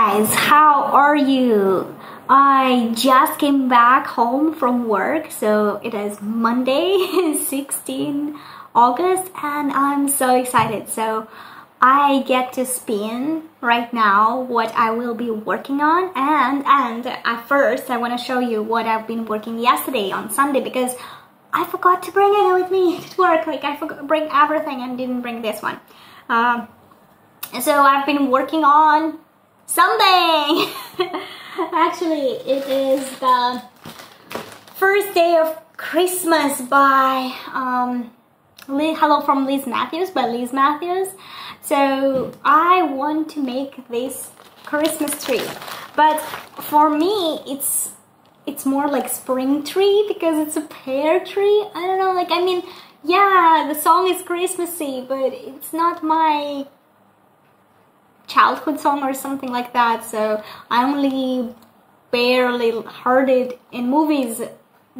guys, how are you? I just came back home from work, so it is Monday, 16 August, and I'm so excited. So I get to spin right now what I will be working on, and at first I want to show you what I've been working yesterday on Sunday, because I forgot to bring it with me to work. Like, I forgot to bring everything and didn't bring this one. So I've been working on something. Actually, it is the first day of Christmas by Hello from Liz Matthews, by Liz Matthews. So I want to make this Christmas tree, but for me it's more like spring tree because it's a pear tree. I don't know, like, I mean, yeah, the song is Christmassy, but it's not my childhood song or something like that. So I only barely heard it in movies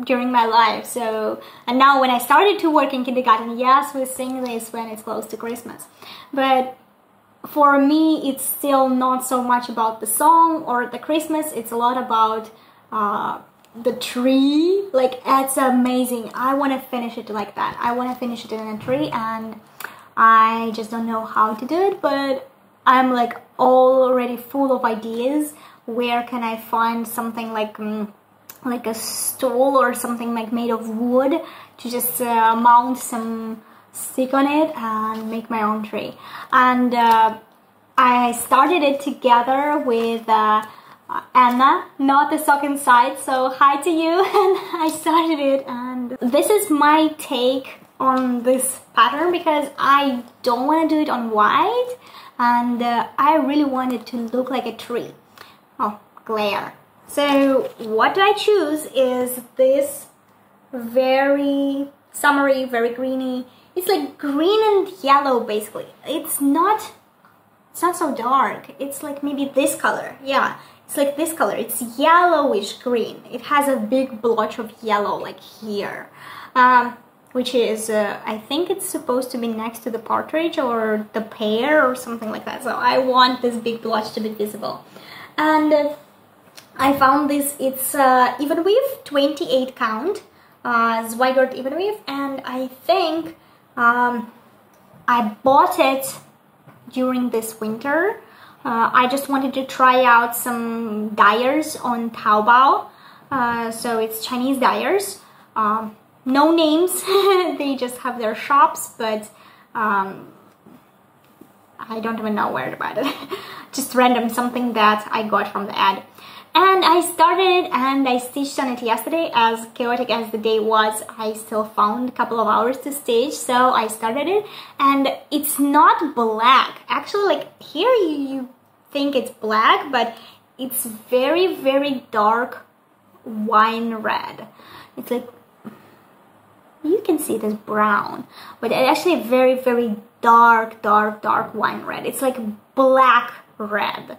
during my life. So, and now when I started to work in kindergarten, yes, we sing this when it's close to Christmas. But for me, it's still not so much about the song or the Christmas. It's a lot about the tree. Like, it's amazing. I want to finish it like that. I want to finish it in a tree, and I just don't know how to do it, but I'm like already full of ideas. Where can I find something like a stool or something like made of wood to just mount some stick on it and make my own tree? And I started it together with Anna, not the sock inside, so hi to you. And I started it, and this is my take on this pattern because I don't want to do it on white, and I really want it to look like a tree. Oh, glare. So what do I choose is this very summery, very greeny. It's like green and yellow basically. It's not so dark. It's like maybe this color. Yeah, it's like this color. It's yellowish green. It has a big blotch of yellow like here. Which is, I think it's supposed to be next to the partridge or the pear or something like that. So I want this big blotch to be visible. And I found this, it's even weave, 28 count, Zweigart even weave, and I think I bought it during this winter. I just wanted to try out some dyers on Taobao. So it's Chinese dyers. No names, they just have their shops, but I don't even know where to buy it. Just random, something that I got from the ad. And I started and I stitched on it yesterday. As chaotic as the day was, I still found a couple of hours to stitch, so I started it. And it's not black. Actually, like, here you think it's black, but it's very, very dark wine red. It's like, you can see it as brown, but it's actually very, very dark wine red. It's like black red,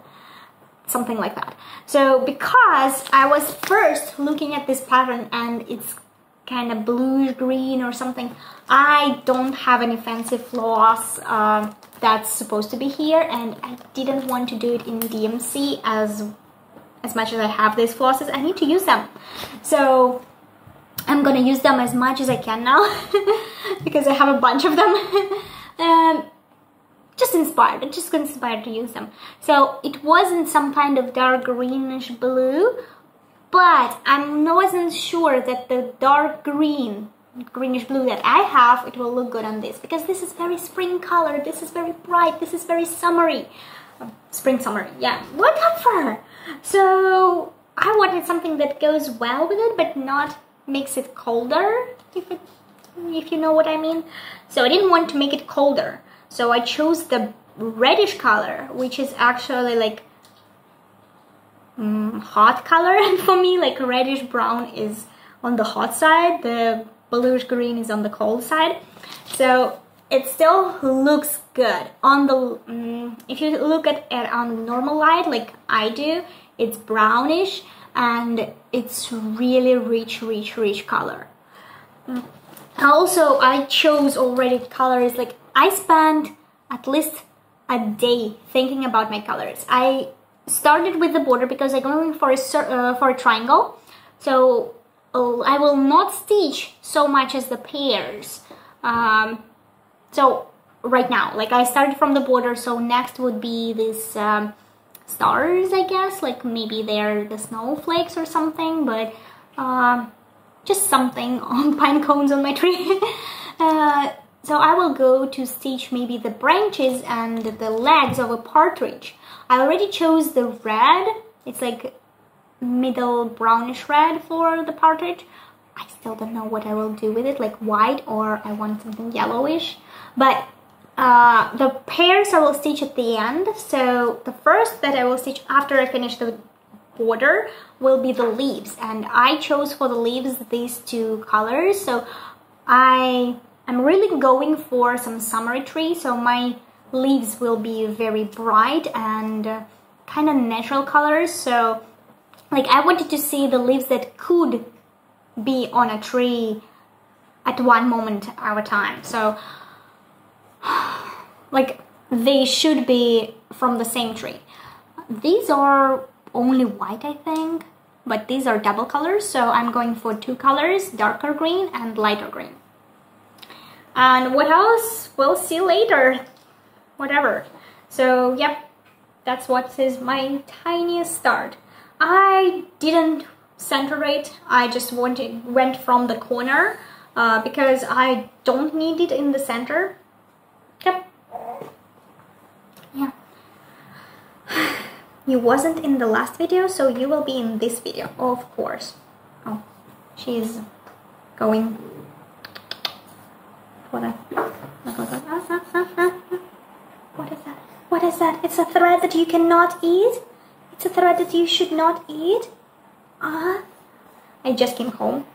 something like that. So because I was first looking at this pattern and it's kind of bluish green or something, I don't have any fancy floss that's supposed to be here, and I didn't want to do it in DMC as much as I have these flosses. I need to use them, so I'm gonna use them as much as I can now because I have a bunch of them. Just got inspired to use them. So it wasn't some kind of dark greenish blue, but I wasn't sure that the dark greenish blue that I have, it will look good on this, because this is very spring color, this is very bright, this is very summery. Spring summery, yeah, whatever. So I wanted something that goes well with it, but not makes it colder, if you know what I mean. So I didn't want to make it colder. So I chose the reddish color, which is actually like hot color for me. Like, reddish brown is on the hot side, the bluish green is on the cold side. So it still looks good on the if you look at it on normal light like I do, it's brownish and it's really rich color. Also, I chose already colors. Like, I spent at least a day thinking about my colors. I started with the border because I'm going for a triangle. So I will not stitch so much as the pairs. So right now, like I started from the border, so next would be this stars, I guess, like maybe they're the snowflakes or something, but just something on pine cones on my tree. So I will go to stitch maybe the branches and the legs of a partridge. I already chose the red. It's like middle brownish red for the partridge. I still don't know what I will do with it, like white, or I want something yellowish. But the pairs I will stitch at the end. So the first that I will stitch after I finish the border will be the leaves, and I chose for the leaves these two colors. So I'm really going for some summery tree, so my leaves will be very bright and kind of natural colors. So like I wanted to see the leaves that could be on a tree at one moment at a time. So like they should be from the same tree. These are only white, I think, but these are double colors, so I'm going for two colors, darker green and lighter green. And what else, we'll see later, whatever. So yep, that's what is my tiniest start. I didn't center it, I just went from the corner because I don't need it in the center. Yep. Yeah. You wasn't in the last video, so you will be in this video, of course. Oh, she's going for that. What is that? What is that? It's a thread that you cannot eat? It's a thread that you should not eat? I just came home.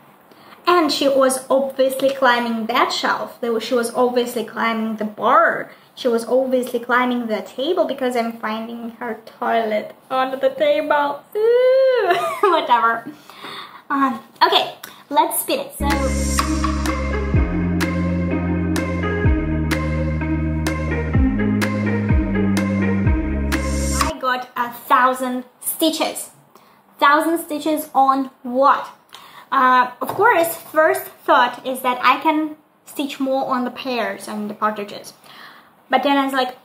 And she was obviously climbing that shelf. She was obviously climbing the bar. She was obviously climbing the table because I'm finding her toilet under the table. Ooh, whatever. Okay, let's spin it. So I got 1,000 stitches. 1,000 stitches on what? Of course, first thought is that I can stitch more on the pairs and the partridges. But then I was like,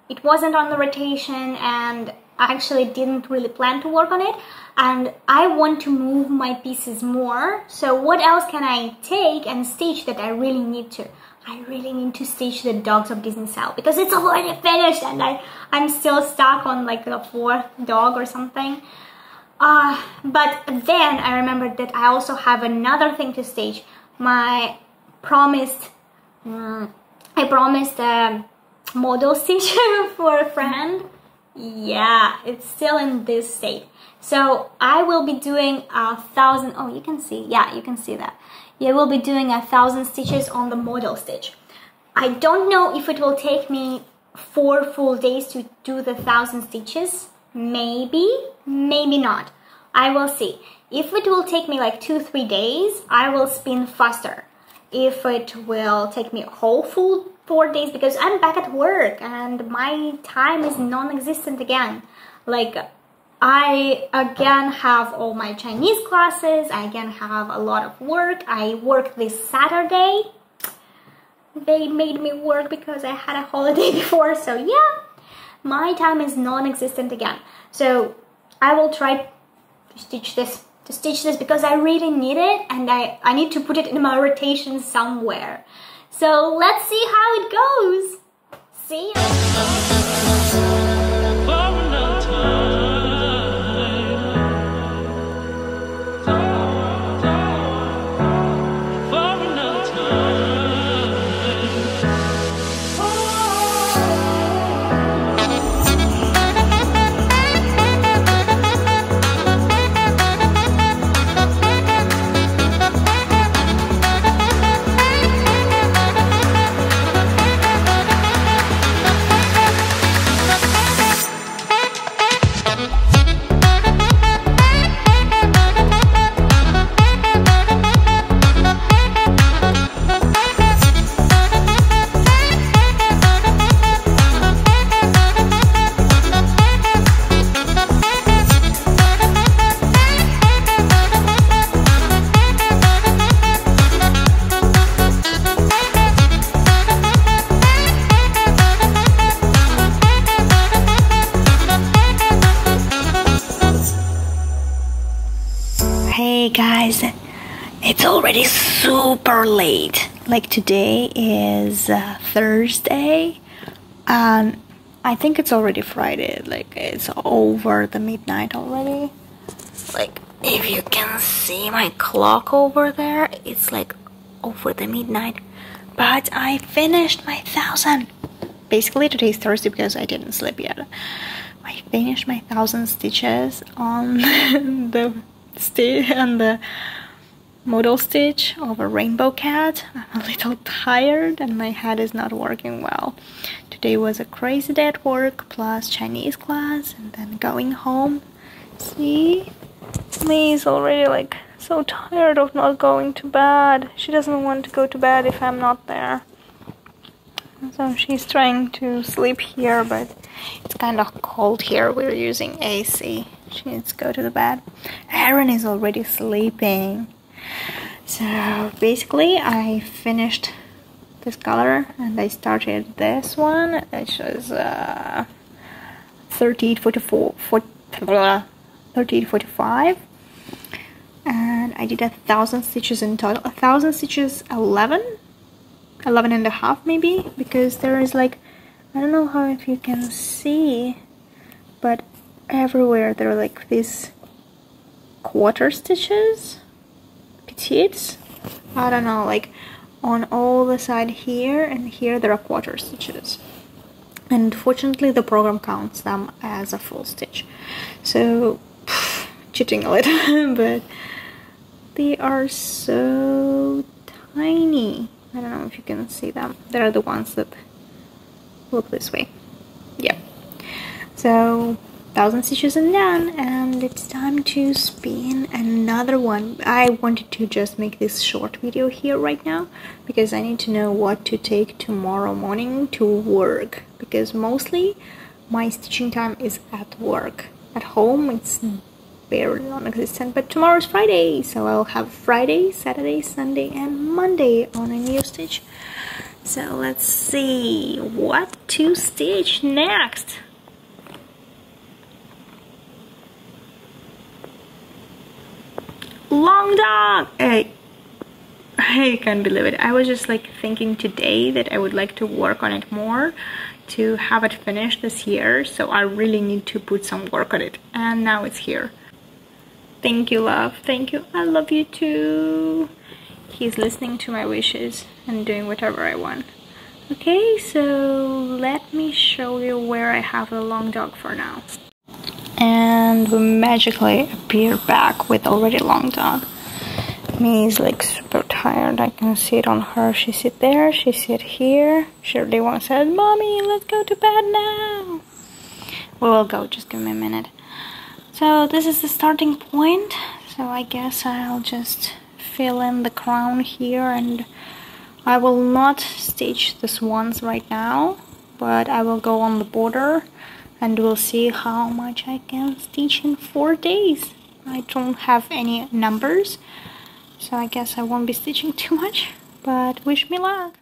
it wasn't on the rotation and I actually didn't really plan to work on it. And I want to move my pieces more. So what else can I take and stitch that I really need to? I really need to stitch the Dogs of Disney Cell because it's already finished and I'm still stuck on like the 4th dog or something. But then I remembered that I also have another thing to stitch. I promised a model stitch for a friend. Yeah, it's still in this state. So I will be doing 1,000. Oh, you can see. Yeah, you can see that. Yeah, we'll be doing 1,000 stitches on the model stitch. I don't know if it will take me 4 full days to do the 1,000 stitches. Maybe, maybe not. I will see. If it will take me like 2-3 days, I will spin faster. If it will take me a whole full 4 days, because I'm back at work and my time is non-existent again. Like, I again have all my Chinese classes, I again have a lot of work. I work this Saturday. They made me work because I had a holiday before, so yeah, my time is non-existent again. So I will try to stitch this because I really need it and I need to put it in my rotation somewhere. So let's see how it goes. See you. guys, it's already super late. Like today is Thursday, and I think it's already Friday. Like it's over the midnight already. Like if you can see my clock over there, it's like over the midnight. But I finished my 1,000. Basically today is Thursday because I didn't sleep yet. I finished my 1,000 stitches on the model stitch of a rainbow cat. I'm a little tired and my head is not working well. Today was a crazy day at work plus Chinese class and then going home. See? Me is already like so tired of not going to bed. She doesn't want to go to bed if I'm not there. So she's trying to sleep here, but it's kind of cold here. We're using AC. She needs to go to the bed. Aaron is already sleeping. So basically I finished this color and I started this one, which was 3845, and I did 1,000 stitches in total. 1,000 stitches, 11 and a half maybe, because there is like, I don't know how if you can see, but everywhere there are like these quarter stitches, petites. I don't know, like on all the side here and here there are quarter stitches, and fortunately the program counts them as a full stitch, so cheating a little. But they are so tiny. I don't know if you can see them. They are the ones that look this way. Yeah. So 1,000 stitches and done, and it's time to spin another one. I wanted to just make this short video here right now because I need to know what to take tomorrow morning to work, because mostly my stitching time is at work. At home it's barely non-existent, but tomorrow's Friday, so I'll have Friday, Saturday, Sunday and Monday on a new stitch. So let's see what to stitch next. Long dog! I can't believe it. I was just like thinking today that I would like to work on it more to have it finished this year, so I really need to put some work on it, and now it's here. Thank you, love. Thank you. I love you too. He's listening to my wishes and doing whatever I want. Okay, so let me show you where I have the long dog for now. And we magically appear back with already long dog. Me is like super tired. I can see it on her. She sit there, she sit here. Shirley once said, "Mommy, let's go to bed now." We will go, just give me a minute. So this is the starting point. So I guess I'll just fill in the crown here, and I will not stitch the swans right now, but I will go on the border and we'll see how much I can stitch in 4 days. I don't have any numbers, so I guess I won't be stitching too much, but wish me luck.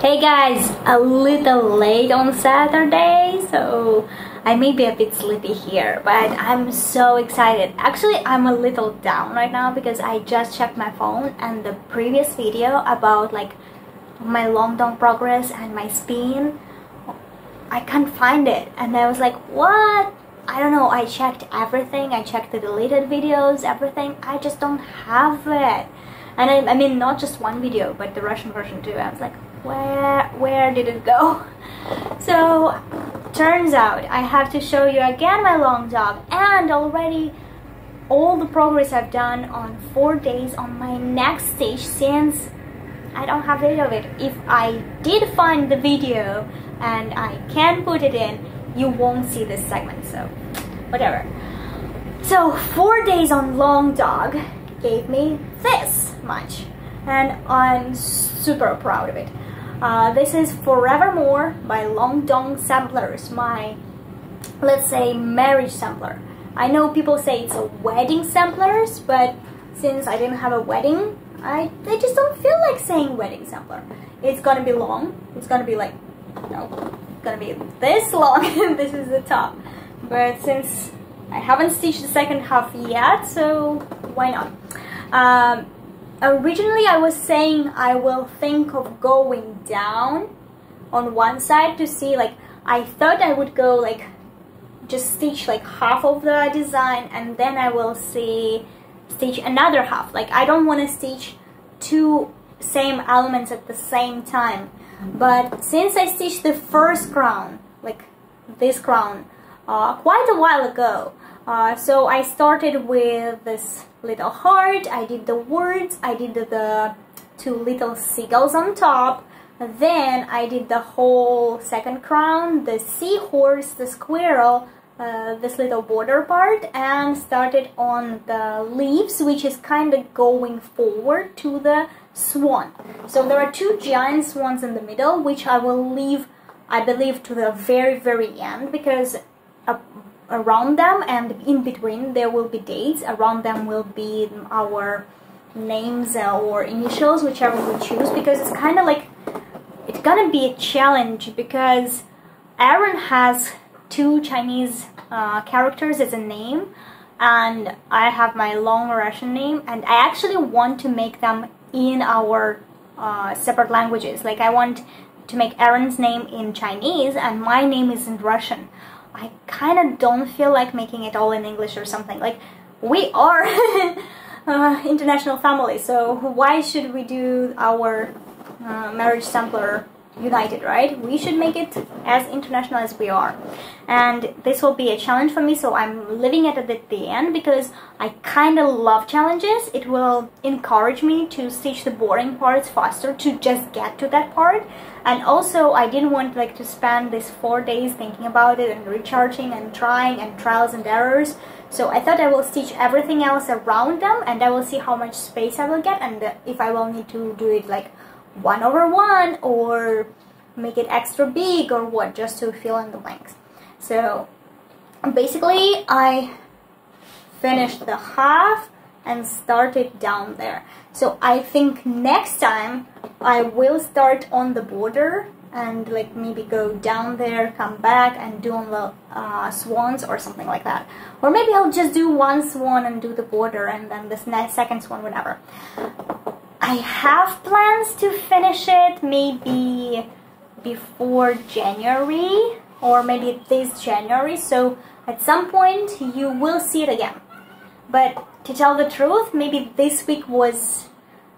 Hey guys, a little late on Saturday, so I may be a bit sleepy here, but I'm so excited. Actually, I'm a little down right now because I just checked my phone and the previous video about like my long dong progress and my spin, I can't find it, and I was like, what? I don't know, I checked everything, I checked the deleted videos, everything, I just don't have it. And I mean, not just one video, but the Russian version too. I was like, where did it go? So, turns out, I have to show you again my long dog, and already all the progress I've done on 4 days on my next stitch, since I don't have video of it. If I did find the video and I can put it in, you won't see this segment, so whatever. So 4 days on long dog gave me this much, and I'm super proud of it. This is Forevermore by Long Dong Samplers, my, let's say, marriage sampler. I know people say it's a wedding samplers, but since I didn't have a wedding, I just don't feel like saying wedding sampler. It's gonna be long. It's gonna be like, no, it's gonna be this long. This is the top. But since I haven't stitched the second half yet, so why not? Originally I was saying I will think of going down on one side to see, like, I thought I would go like just stitch like half of the design, and then I will stitch another half. Like, I don't want to stitch two same elements at the same time. But since I stitched the first crown, like this crown, quite a while ago, so I started with this little heart, I did the words, I did the two little seagulls on top, then I did the whole second crown, the seahorse, the squirrel, this little border part, and started on the leaves, which is kind of going forward to the swan. So there are two giant swans in the middle, which I will leave, I believe, to the very end, because around them and in between there will be dates. Around them will be our names or initials, whichever we choose, because it's kind of like, it's gonna be a challenge, because Aaron has two Chinese characters as a name, and I have my long Russian name, and I actually want to make them in our separate languages. Like, I want to make Aaron's name in Chinese and my name is in Russian. I kind of don't feel like making it all in English or something. Like, we are international family, so why should we do our marriage sampler united, right? We should make it as international as we are. And this will be a challenge for me, so I'm leaving it at the end because I kind of love challenges. It will encourage me to stitch the boring parts faster, to just get to that part. And also I didn't want like to spend these 4 days thinking about it and recharging and trying and trials and errors. So I thought I will stitch everything else around them, and I will see how much space I will get, and if I will need to do it like 1/1 or make it extra big or what, just to fill in the blanks. So basically I finished the half and started down there. So I think next time I will start on the border and like maybe go down there, come back and do on the swans or something like that. Or maybe I'll just do one swan and do the border and then this second swan, whatever. I have plans to finish it maybe before January or maybe this January, so at some point you will see it again. But to tell the truth, maybe this week was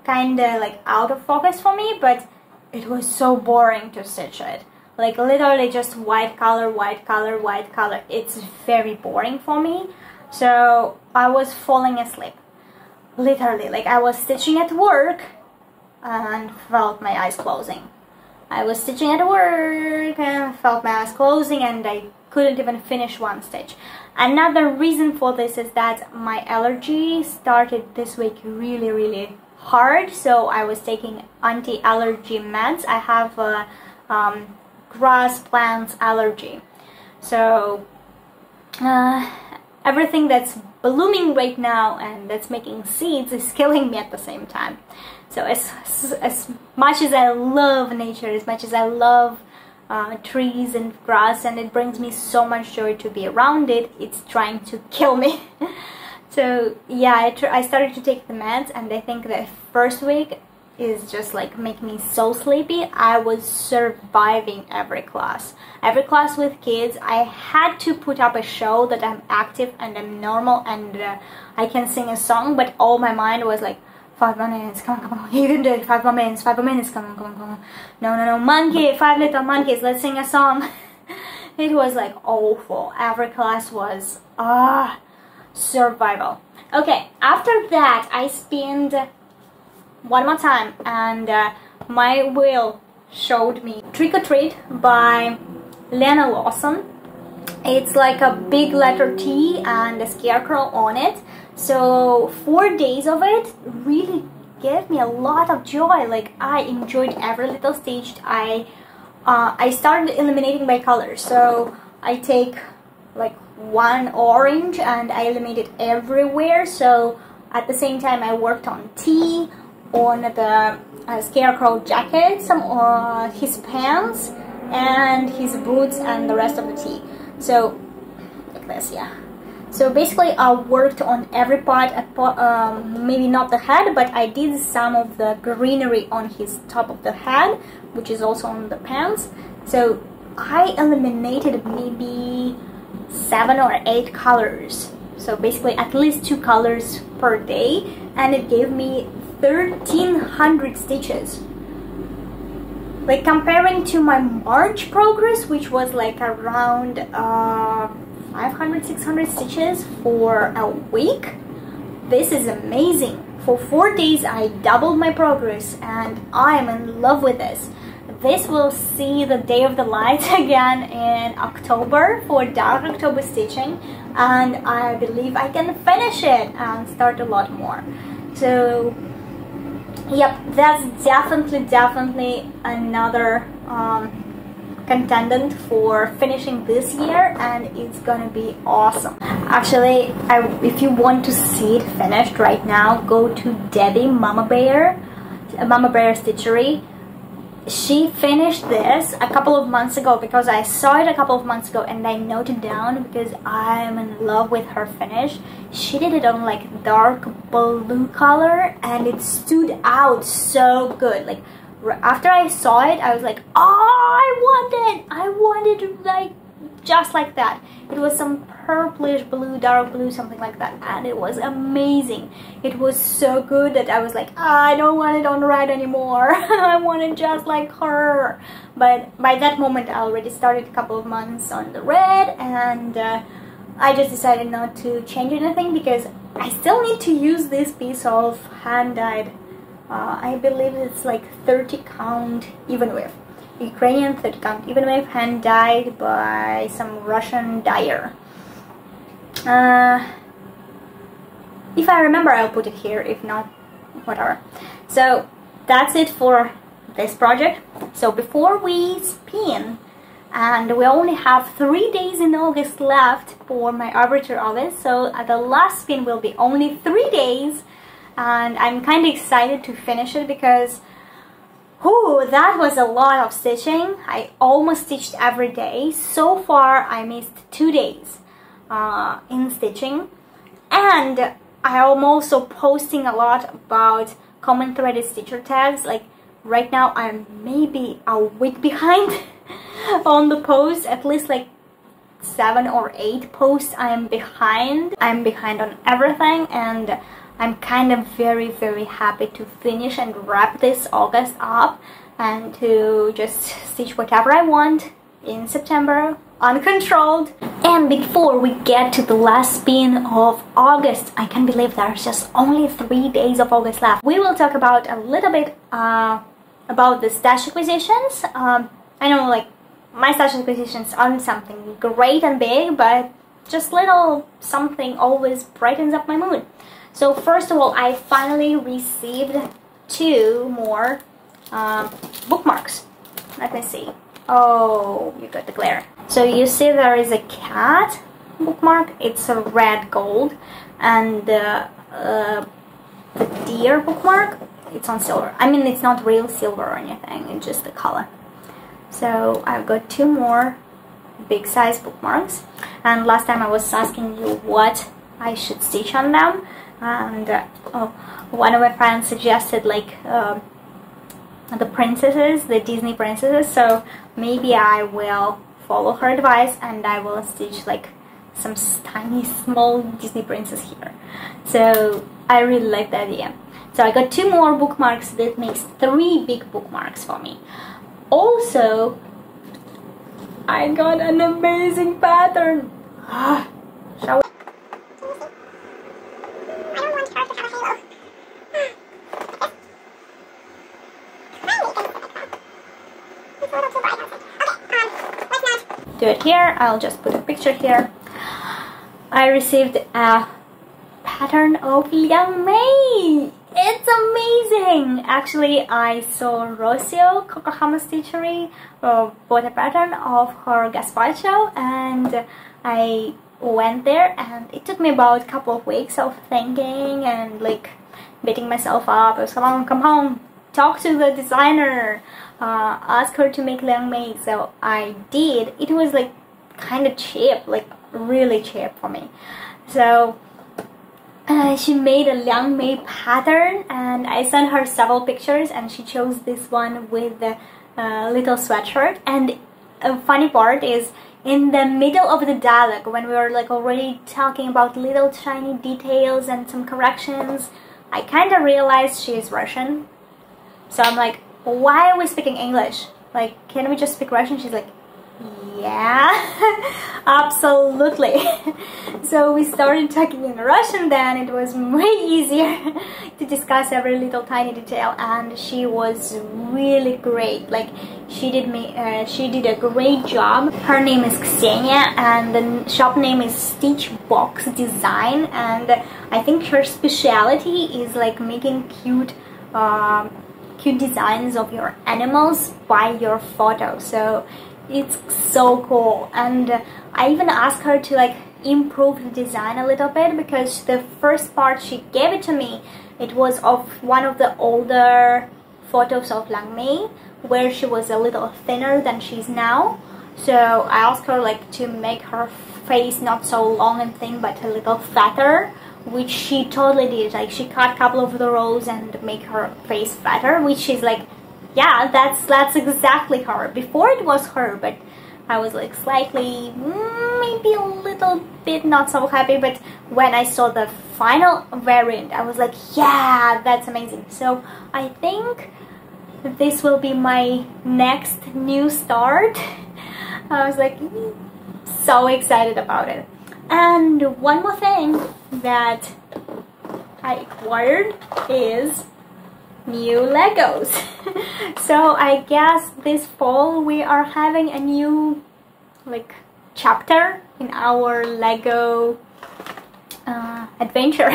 kinda like out of focus for me, but it was so boring to stitch it. Like literally just white color, white color, white color. It's very boring for me, so I was falling asleep. Literally, like I was stitching at work and felt my eyes closing. I was stitching at work and felt my eyes closing, and I couldn't even finish one stitch. Another reason for this is that my allergy started this week really hard, so I was taking anti-allergy meds. I have a grass plants allergy, so everything that's blooming right now and that's making seeds is killing me at the same time. So as much as I love nature, as much as I love trees and grass, and it brings me so much joy to be around it, it's trying to kill me. So yeah, I started to take the meds, and I think the first week is just like make me so sleepy. I was surviving every class. Every class with kids, I had to put up a show that I'm active and I'm normal and I can sing a song, but all my mind was like, 5 minutes, come on, you can do it, 5 more minutes, 5 more minutes, come on. No, monkey, 5 little monkeys, let's sing a song. It was like awful. Every class was survival. Okay, after that I spent one more time and my will showed me Trick or Treat by Lena Lawson. It's like a big letter T and a scarecrow on it. So 4 days of it really gave me a lot of joy. Like I enjoyed every little stitch. I started eliminating by color. So I take like one orange and I eliminated everywhere. So at the same time I worked on T, on the scarecrow jacket, some his pants and his boots and the rest of the T. So like this, yeah. So basically I worked on every part, maybe not the head, but I did some of the greenery on his top of the head, which is also on the pants. So I eliminated maybe 7 or 8 colors. So basically at least 2 colors per day, and it gave me 1,300 stitches. Like comparing to my March progress, which was like around 500, 600 stitches for a week, this is amazing. For 4 days I doubled my progress and I am in love with this. This will see the day of the light again in October for dark October stitching, and I believe I can finish it and start a lot more. So yep, that's definitely another contendant for finishing this year, and it's gonna be awesome. Actually, if you want to see it finished right now, go to Debbie Mama Bear Stitchery. She finished this a couple of months ago because I saw it a couple of months ago and I noted down because I'm in love with her finish. She did it on like dark blue color and it stood out so good. Like after I saw it, I was like, oh, I wanted like just like that. It was some purplish blue, dark blue, something like that, and it was amazing. It was so good that I was like, I don't want it on red anymore. I want it just like her. But by that moment I already started a couple of months on the red, and I just decided not to change anything because I still need to use this piece of hand-dyed, I believe it's like 30 count even width. Ukrainian 30 count even width, hand dyed by some Russian dyer. If I remember, I'll put it here. If not, whatever. So that's it for this project. So before we spin, and we only have 3 days in August left for my Arbitrary August, so the last spin will be only 3 days, and I'm kind of excited to finish it because that was a lot of stitching. I almost stitched every day. So far I missed 2 days in stitching, and I am also posting a lot about common threaded stitcher tags. Like right now I'm maybe a week behind on the post, at least like 7 or 8 posts I'm behind on everything, and I'm kind of very happy to finish and wrap this August up and to just stitch whatever I want in September, uncontrolled. And before we get to the last spin of August, I can't believe there's just only 3 days of August left. We will talk about a little bit about the stash acquisitions. I know like my stash acquisitions aren't something great and big, but just little something always brightens up my mood. So first of all, I finally received 2 more bookmarks. Let me see. Oh, you got the glare. So you see there is a cat bookmark. It's a red gold, and the deer bookmark, it's on silver. I mean, it's not real silver or anything, it's just the color. So I've got 2 more big size bookmarks, and last time I was asking you what I should stitch on them, and one of my friends suggested like the princesses, the Disney princesses, so maybe I will follow her advice and I will stitch like some tiny small Disney princess here. So I really like the idea. So I got 2 more bookmarks. That makes 3 big bookmarks for me. Also, I got an amazing pattern. Shall we? Do it here. I'll just put a picture here. I received a pattern of Liang Mei. It's amazing. Actually, I saw Rocio Kokohama Stitchery bought a pattern of her gazpacho, and I went there, and it took me about a couple of weeks of thinking and like beating myself up. I was, come home, talk to the designer, ask her to make Liang Mei. So I did. It was like kind of cheap, like really cheap for me. So she made a Liang Mei pattern, and I sent her several pictures, and she chose this one with the little sweatshirt. And a funny part is, in the middle of the dialogue, when we were like already talking about little tiny details and some corrections, I kind of realized she is Russian. So I'm like, why are we speaking English? Like, can we just speak Russian? She's like, yeah, absolutely. So we started talking in Russian then. It was way easier to discuss every little tiny detail, and she was really great. Like, she did a great job. Her name is Ksenia, and the shop name is Stitch Box Design, and I think her specialty is like making cute designs of your animals by your photo. So it's so cool. And I even asked her to like improve the design a little bit, because the first part she gave it to me, it was of one of the older photos of Liang Mei, where she was a little thinner than she's now. So I asked her like to make her face not so long and thin, but a little fatter, which she totally did. Like, she cut a couple of the rows and make her face fatter, which is like, yeah, that's exactly her. Before it was her, but I was like slightly, maybe a little bit not so happy. But when I saw the final variant, I was like, yeah, that's amazing. So I think this will be my next new start. I was like so excited about it. And one more thing that I acquired is new Legos. So I guess this fall we are having a new like chapter in our Lego adventure.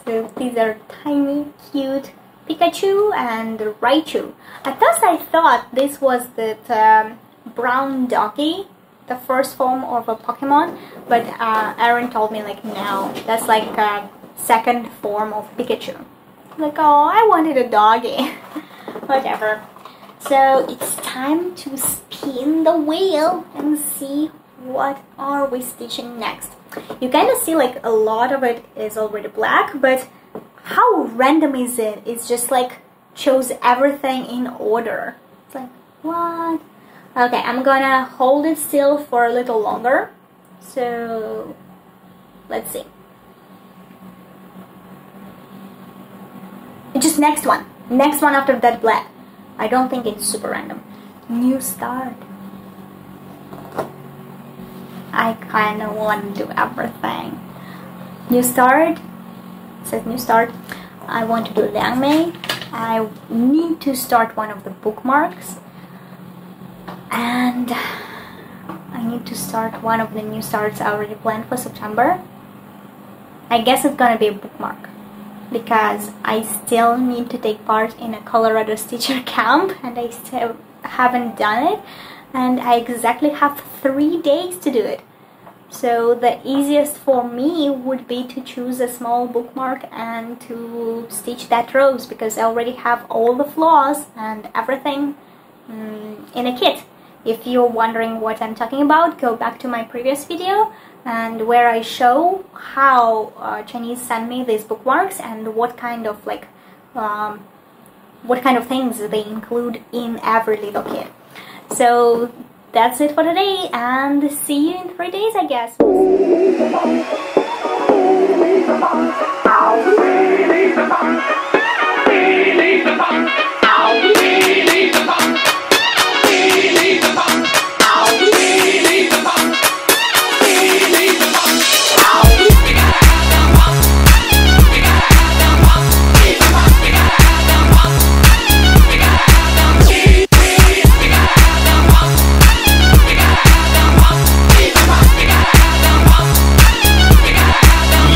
So these are tiny cute Pikachu and Raichu. At first I thought this was the brown doggy, the first form of a Pokemon, but Aaron told me like, no, that's like a second form of Pikachu. Like, oh, I wanted a doggy. Whatever. So it's time to spin the wheel and see what are we stitching next. You kind of see like a lot of it is already black, but how random is it? It's just like chose everything in order. It's like, what? Okay, I'm gonna hold it still for a little longer. So let's see. Just next one after that black. I don't think it's super random. New start. I kind of want to do everything. New start. It says new start. I want to do Liang Mei. I need to start one of the bookmarks, and I need to start one of the new starts I already planned for September. I guess it's gonna be a bookmark, because I still need to take part in a Colorado Stitcher camp, and I still haven't done it, and I exactly have 3 days to do it. So the easiest for me would be to choose a small bookmark and to stitch that rose, because I already have all the flaws and everything in a kit. If you're wondering what I'm talking about, go back to my previous video, and where I show how Chinese send me these bookmarks and what kind of like what kind of things they include in every little kit. So that's it for today, and see you in 3 days, I guess.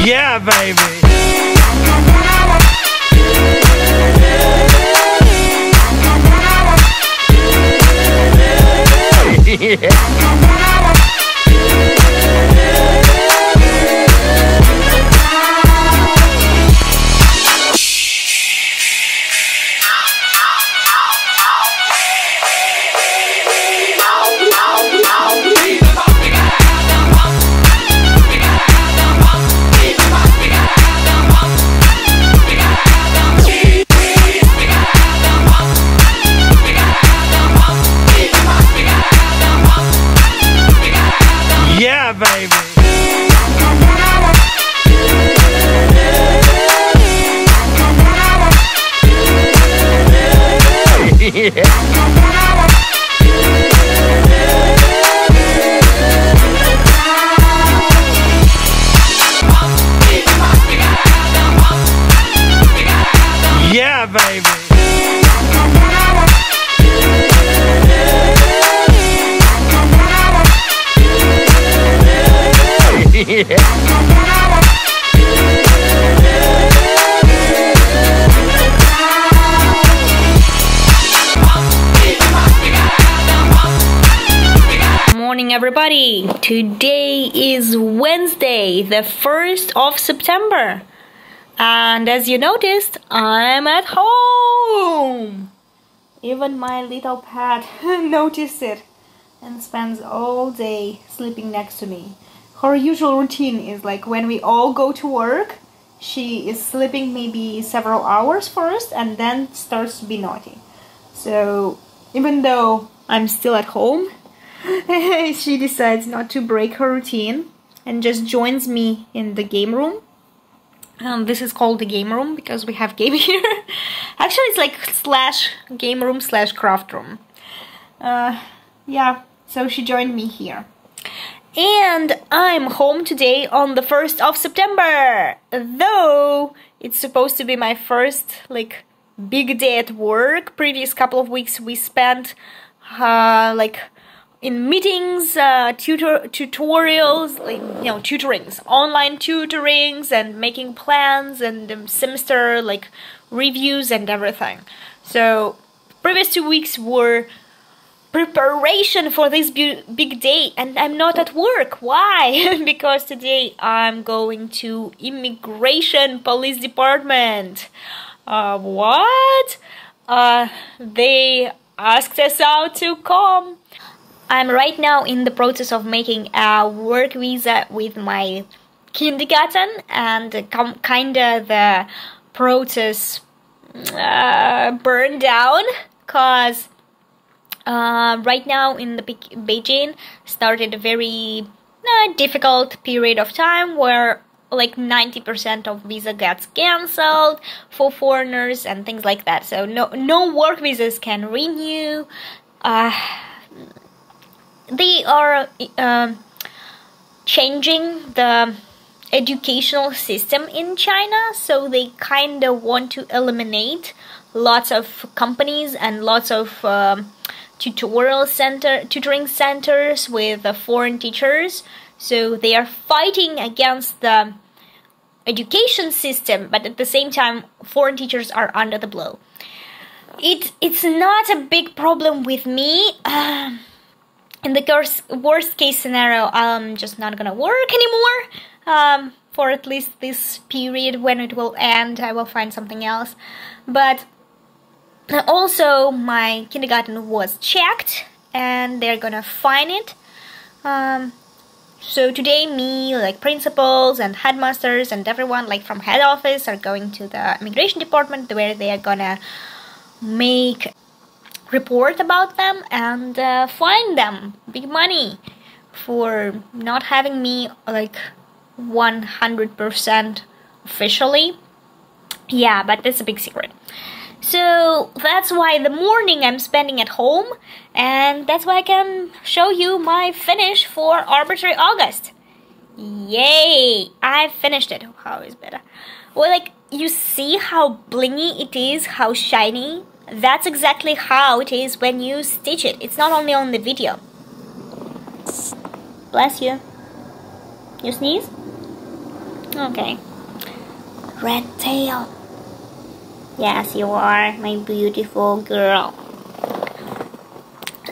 Yeah, baby. Yeah, baby. Yeah, baby. Morning, everybody. Today is Wednesday, the 1st of September, and as you noticed, I'm at home. Even my little pet noticed it and spends all day sleeping next to me. Her usual routine is like when we all go to work, she is sleeping maybe several hours first and then starts to be naughty. So even though I'm still at home, she decides not to break her routine and just joins me in the game room. This is called the game room because we have game here. Actually, it's like slash game room slash craft room. Yeah, so she joined me here. And I'm home today on the 1st of September. Though it's supposed to be my first like big day at work. Previous couple of weeks we spent like in meetings, tutorials, like, you know, tutorings, online tutorings, and making plans and semester like reviews and everything. So previous 2 weeks were preparation for this big day, and I'm not at work. Why? Because today I'm going to immigration police department. What? They asked us out to come. I'm right now in the process of making a work visa with my kindergarten, and kinda the process burned down, cause right now in the Beijing started a very difficult period of time where like 90% of visa gets cancelled for foreigners and things like that. So no work visas can renew. They are changing the educational system in China, so they kind of want to eliminate lots of companies and lots of tutoring centers with foreign teachers. So they are fighting against the education system, but at the same time foreign teachers are under the blow. It's not a big problem with me. In the worst case scenario, I'm just not gonna work anymore for at least this period. When it will end, I will find something else. But also my kindergarten was checked and they're gonna fine it. So today me, like principals and headmasters and everyone like from head office are going to the immigration department, where they are gonna make report about them and fine them big money for not having me like 100% officially. Yeah, but that's a big secret. So that's why the morning I'm spending at home, and that's why I can show you my finish for Arbitrary August. Yay! I finished it. How is better? Well, like, you see how blingy it is, how shiny? That's exactly how it is when you stitch it. It's not only on the video. Bless you. You sneeze? Okay. Red tail. Yes, you are, my beautiful girl.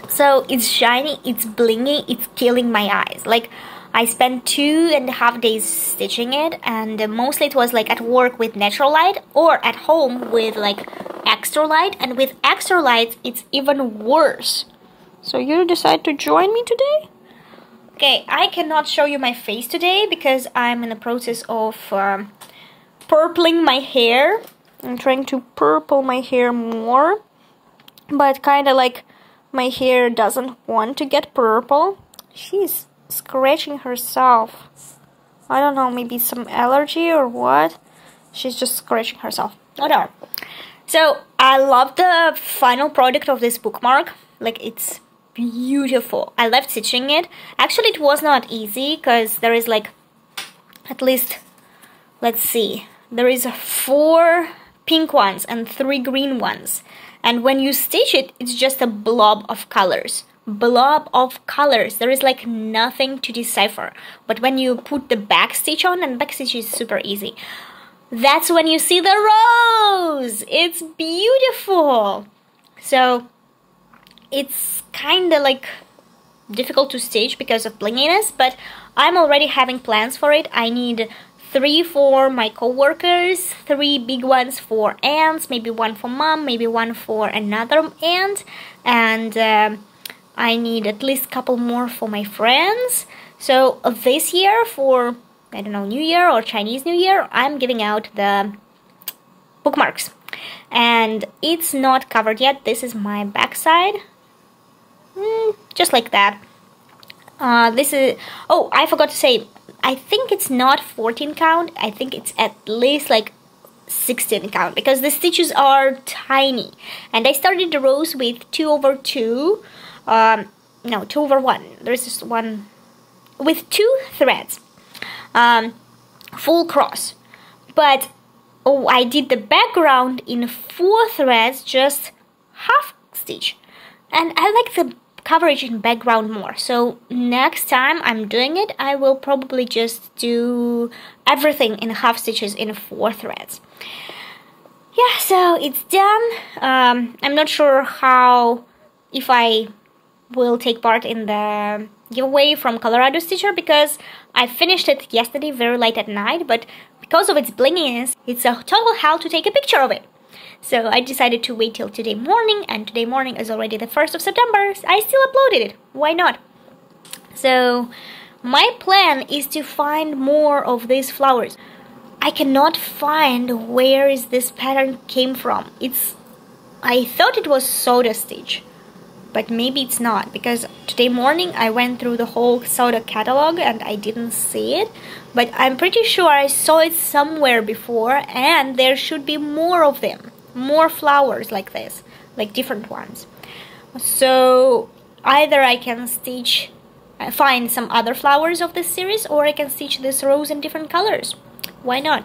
So it's shiny, it's blingy, it's killing my eyes. Like, I spent 2.5 days stitching it, and mostly it was like at work with natural light or at home with like extra light, and with extra light it's even worse. So you decide to join me today? Okay, I cannot show you my face today because I'm in the process of purpling my hair. I'm trying to purple my hair more, but kind of like my hair doesn't want to get purple. She's scratching herself. I don't know, maybe some allergy or what. She's just scratching herself. Whatever. So I love the final product of this bookmark. Like, it's beautiful. I loved stitching it. Actually, it was not easy because there is like at least, let's see, there is 4 pink ones and 3 green ones, and when you stitch it, it's just a blob of colors. There is like nothing to decipher. But when you put the backstitch on, and backstitch is super easy, that's when you see the rose. It's beautiful. So it's kind of like difficult to stitch because of blinginess, but I'm already having plans for it. I need 3 for my co-workers, 3 big ones for aunts, maybe 1 for mom, maybe 1 for another aunt, and I need at least a couple more for my friends. So this year, for, I don't know, New Year or Chinese New Year, I'm giving out the bookmarks. And it's not covered yet. This is my backside. Just like that. This is, oh, I forgot to say, I think it's not 14 count. I think it's at least like 16 count because the stitches are tiny. And I started the rows with 2/2. No, 2/1. There's just one with 2 threads. Full cross. But oh, I did the background in 4 threads, just half stitch. And I like the coverage in background more. So next time I'm doing it, I will probably just do everything in half stitches in 4 threads. Yeah, so it's done. I'm not sure if I will take part in the giveaway from Colorado Stitcher because I finished it yesterday very late at night, but because of its blinginess, it's a total hell to take a picture of it. So I decided to wait till today morning, and today morning is already the 1st of September. I still uploaded it. Why not? So my plan is to find more of these flowers. I cannot find where is this pattern came from. I thought it was soda stitch, but maybe it's not, because today morning I went through the whole soda catalog and I didn't see it, but I'm pretty sure I saw it somewhere before, and there should be more of them. More flowers like this, like different ones. So either I can find some other flowers of this series, or I can stitch this rose in different colors. Why not?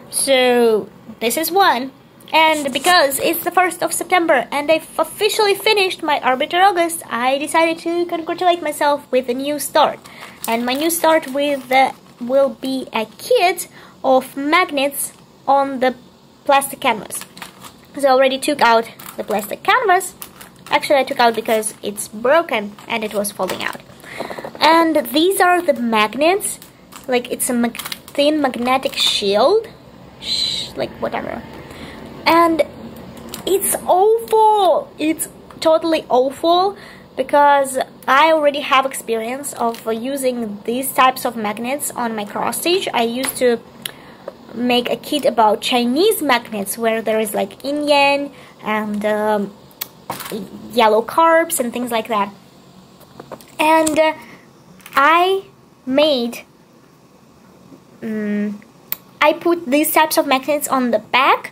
So this is one, and because it's the 1st of September and I've officially finished my Arbitrary August, I decided to congratulate myself with a new start. And my new start will be a kit of magnets on the plastic canvas. So I already took out the plastic canvas. Actually, I took out because it's broken and it was falling out. And these are the magnets. Like, it's a thin magnetic shield. Like, whatever. And it's awful. It's totally awful because I already have experience of using these types of magnets on my cross stitch. I used to make a kit about Chinese magnets where there is like yin and yellow carps and things like that. And I made I put these types of magnets on the back.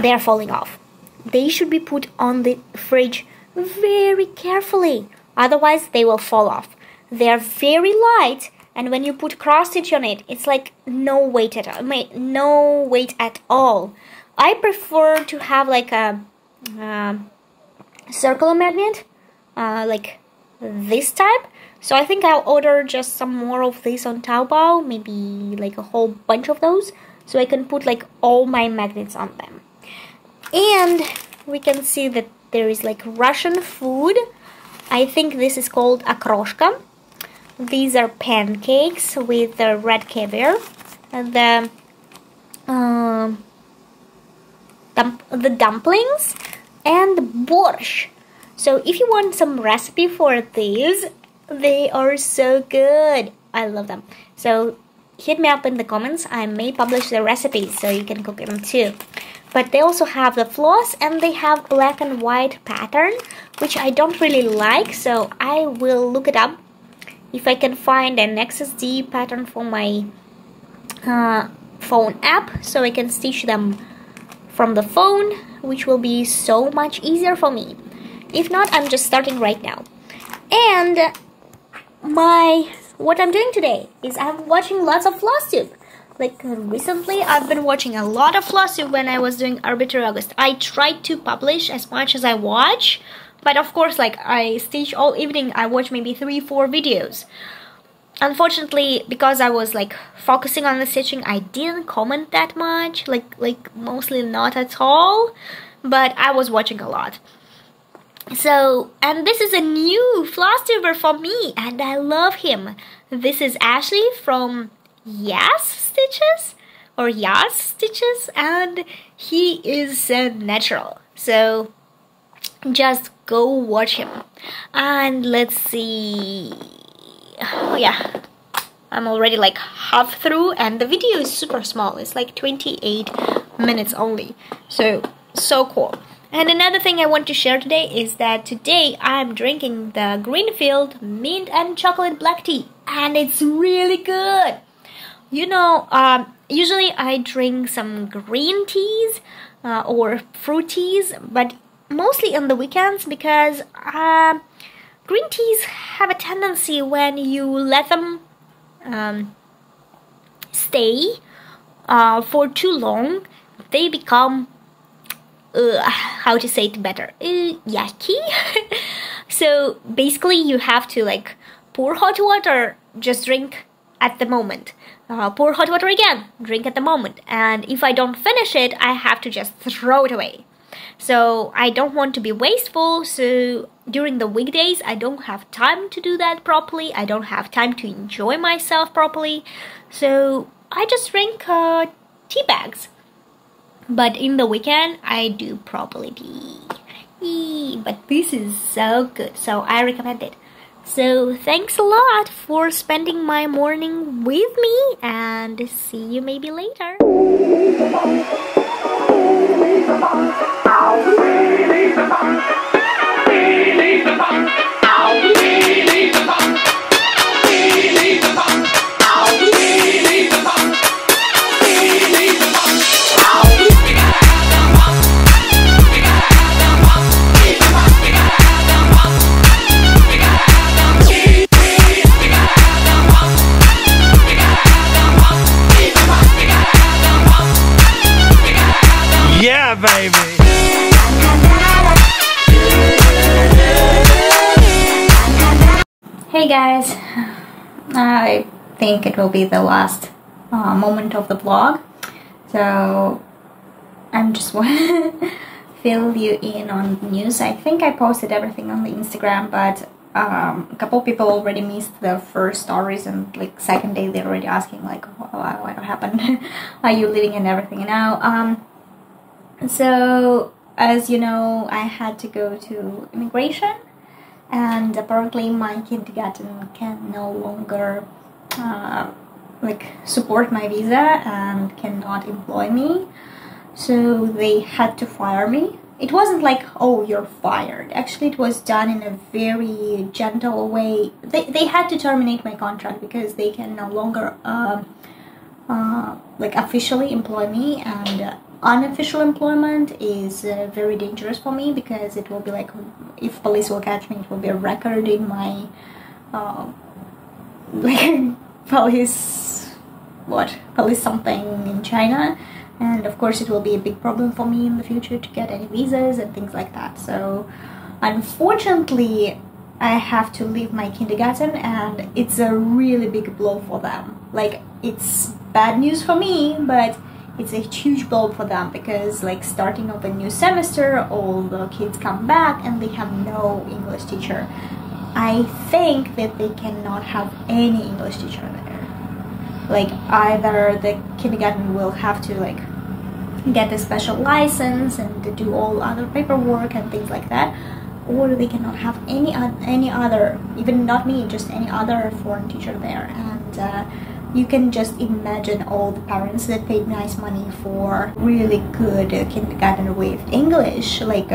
They're falling off. They should be put on the fridge very carefully, otherwise they will fall off. They're very light, and when you put cross stitch on it, it's like no weight at all. No weight at all. I prefer to have like a circular magnet, like this type. So I think I'll order just some more of these on Taobao, maybe like a whole bunch of those, so I can put like all my magnets on them. And we can see that there is like Russian food. I think this is called okroshka. These are pancakes with the red caviar. And the dumplings and borscht. So if you want some recipe for these, they are so good. I love them. So hit me up in the comments. I may publish the recipes so you can cook them too. But they also have the floss, and they have black and white pattern, which I don't really like, so I will look it up if I can find an XSD pattern for my phone app, so I can stitch them from the phone, which will be so much easier for me. If not, I'm just starting right now. And what I'm doing today is I'm watching lots of Flosstube. Like recently, I've been watching a lot of Flosstube when I was doing Arbitrary August. I tried to publish as much as I watch, but of course, like I stitch all evening. I watch maybe 3-4 videos. Unfortunately, because I was like focusing on the stitching, I didn't comment that much. Like mostly not at all. But I was watching a lot. So, and this is a new Flosstuber for me, and I love him. This is Ashley from Yas Stitches or Yas Stitches, and he is so natural. So just go watch him. And let's see. Oh yeah, I'm already like half through, and the video is super small. It's like 28 minutes only. So cool. And another thing I want to share today is that today I'm drinking the Greenfield mint and chocolate black tea, and it's really good. You know, usually I drink some green teas or fruit teas, but mostly on the weekends, because green teas have a tendency, when you let them stay for too long, they become how to say it better, yucky. So basically you have to like pour hot water, just drink at the moment, pour hot water again, drink at the moment, and if I don't finish it, I have to just throw it away. So I don't want to be wasteful, so during the weekdays I don't have time to do that properly. I don't have time to enjoy myself properly, so I just drink tea bags. But in the weekend, I do properly tea. But this is so good, so I recommend it. So thanks a lot for spending my morning with me, and see you maybe later. Yeah, baby. Hey guys, I think it will be the last moment of the vlog, so I'm just want to fill you in on news. I think I posted everything on the Instagram, but a couple people already missed the first stories, and like second day they're already asking like, what happened? Are you leaving and everything now? So as you know, I had to go to immigration, and apparently my kindergarten can no longer like support my visa and cannot employ me, so they had to fire me. It wasn't like, oh, you're fired. Actually, it was done in a very gentle way. They had to terminate my contract because they can no longer like officially employ me, and unofficial employment is very dangerous for me, because it will be like, if police will catch me, it will be a record in my like police something in China. And of course it will be a big problem for me in the future to get any visas and things like that. So unfortunately I have to leave my kindergarten, and it's a really big blow for them. Like, it's bad news for me, but it's a huge blow for them, because like starting of a new semester, all the kids come back and they have no English teacher. I think that they cannot have any English teacher there. Like, either the kindergarten will have to like get a special license and to do all other paperwork and things like that, or they cannot have any other, even not me, just any other foreign teacher there. And you can just imagine all the parents that paid nice money for really good kindergarten with English, like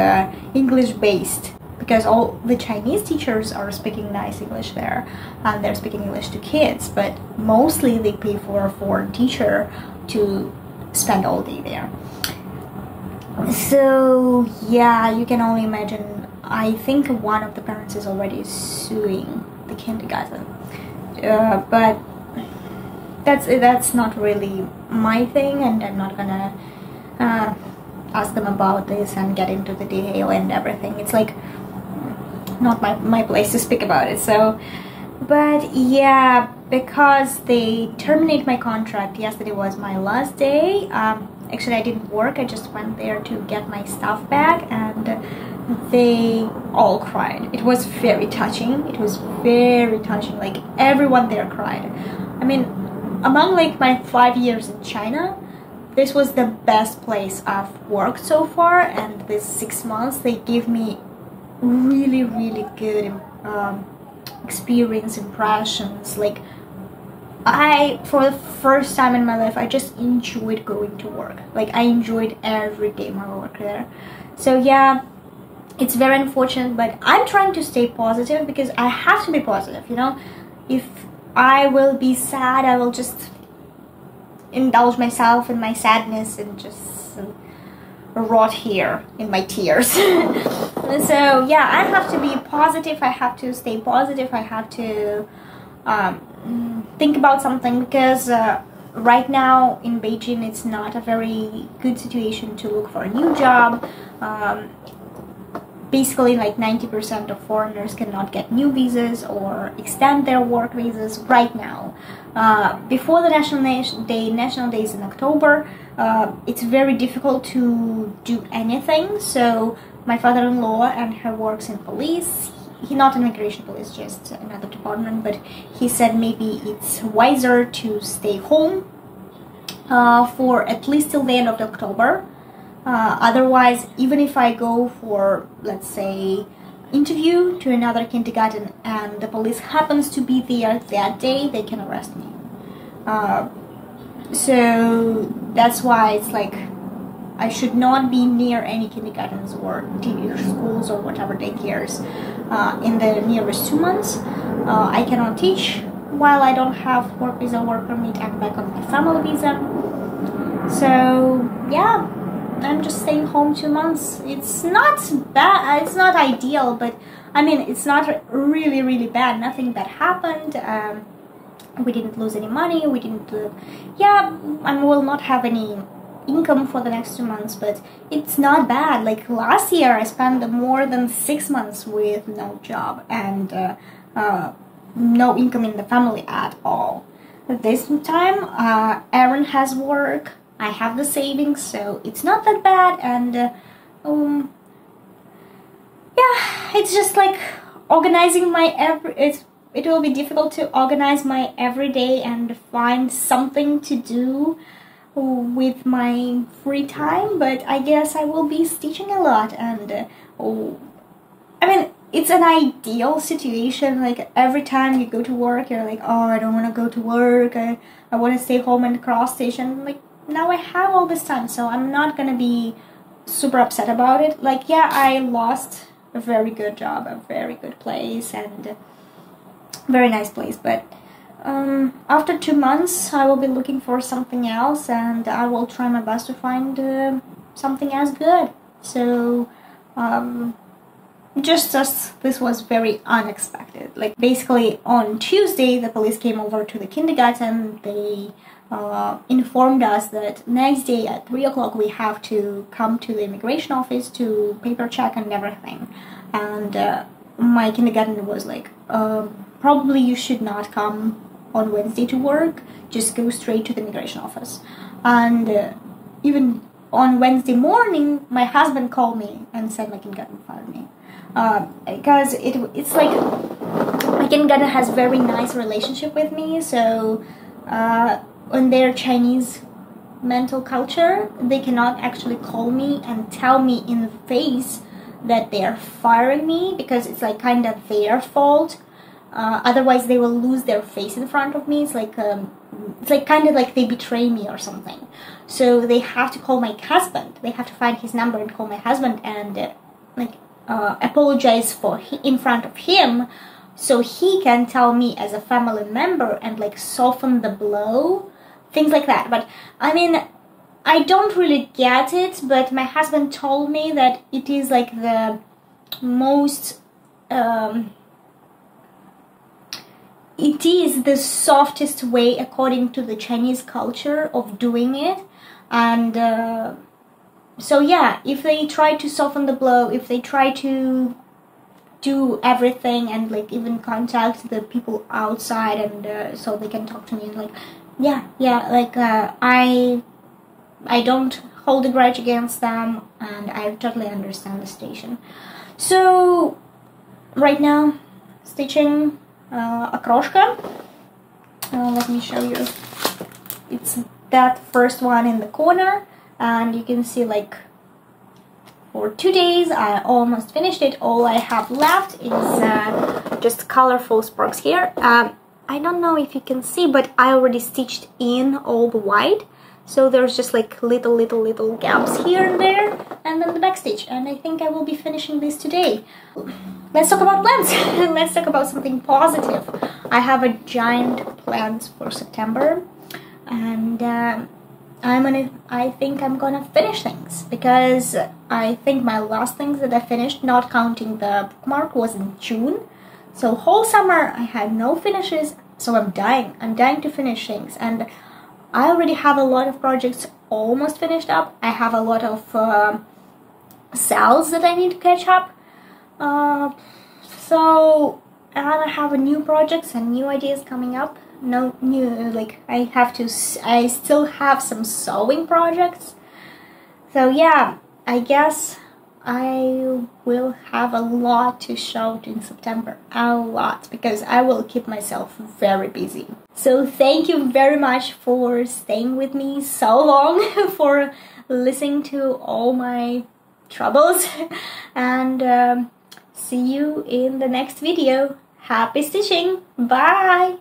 English based, because all the Chinese teachers are speaking nice English there, and they're speaking English to kids, but mostly they pay for a foreign teacher to spend all day there. So yeah, you can only imagine. I think one of the parents is already suing the kindergarten, but that's not really my thing, and I'm not gonna ask them about this and get into the detail and everything. It's like not my place to speak about it. So, but yeah, because they terminate my contract, yesterday was my last day. Actually, I didn't work, I just went there to get my stuff back, and they all cried. It was very touching. It was very touching. Like, everyone there cried. I mean, among like my 5 years in China, this was the best place I've worked so far, and this 6 months they gave me really, really good experience, impressions. Like, for the first time in my life, I just enjoyed going to work. Like, I enjoyed every day my work there. So yeah, it's very unfortunate, but I'm trying to stay positive, because I have to be positive, you know. If I will be sad, I will just indulge myself in my sadness and just rot here in my tears. So yeah, I have to be positive, I have to stay positive, I have to think about something, because right now in Beijing it's not a very good situation to look for a new job. Basically, like 90% of foreigners cannot get new visas or extend their work visas right now. Before the National Day is in October, it's very difficult to do anything. So my father-in-law, and her works in police, he not immigration police, just another department, but he said maybe it's wiser to stay home for at least till the end of October. Otherwise, even if I go for, let's say, interview to another kindergarten and the police happens to be there that day, they can arrest me. So that's why it's like I should not be near any kindergartens or schools or whatever daycares in the nearest 2 months. I cannot teach while I don't have work visa, work permit. I'm back on my family visa. So yeah, I'm just staying home 2 months. It's not bad, it's not ideal, but I mean, it's not really, really bad. Nothing bad happened. We didn't lose any money, we didn't, yeah, I will not have any income for the next 2 months, but it's not bad. Like, last year I spent more than 6 months with no job and no income in the family at all. This time, Aaron has work, I have the savings, so it's not that bad. And yeah, it's just like organizing my it will be difficult to organize my everyday and find something to do with my free time, but I guess I will be stitching a lot. And I mean, it's an ideal situation. Like every time you go to work, you're like, oh, I don't want to go to work. I want to stay home and cross station. Like now I have all this time, so I'm not gonna be super upset about it. Like, yeah, I lost a very good job, a very good place, and very nice place, but after 2 months I will be looking for something else, and I will try my best to find something as good. So just as this was very unexpected. Like basically on Tuesday the police came over to the kindergarten. They informed us that next day at 3 o'clock we have to come to the immigration office to paper check and everything. And my kindergarten was like, probably you should not come on Wednesday to work, just go straight to the immigration office. And even on Wednesday morning my husband called me and said my kindergarten fired me, because it's like my kindergarten has very nice relationship with me. So in their Chinese mental culture, they cannot actually call me and tell me in the face that they are firing me, because it's like kind of their fault. Otherwise they will lose their face in front of me. It's like kind of like they betray me or something. So they have to call my husband. They have to find his number and call my husband and apologize for in front of him, so he can tell me as a family member and like soften the blow, things like that. But I mean, I don't really get it, but my husband told me that it is like the most it is the softest way according to the Chinese culture of doing it. And so yeah, if they try to soften the blow, if they try to do everything and like even contact the people outside and so they can talk to me, and like I don't hold a grudge against them, and I totally understand the situation. So right now stitching окрошка. Let me show you. It's that first one in the corner, and you can see like for 2 days I almost finished it. All I have left is just colorful sparks here. I don't know if you can see, but I already stitched in all the white, so there's just like little gaps here and there, and then the backstitch, and I think I will be finishing this today. Let's talk about plans. Let's talk about something positive. I have a giant plans for September, and I think I'm gonna finish things, because I think my last things that I finished, not counting the bookmark, was in June. So whole summer I had no finishes, so I'm dying to finish things, and I already have a lot of projects almost finished up. I have a lot of cells that I need to catch up. So and I have a new projects and new ideas coming up. No new, like I still have some sewing projects. So yeah, I guess I will have a lot to show in September, a lot, because I will keep myself very busy. So thank you very much for staying with me so long, for listening to all my troubles, and see you in the next video. Happy stitching! Bye!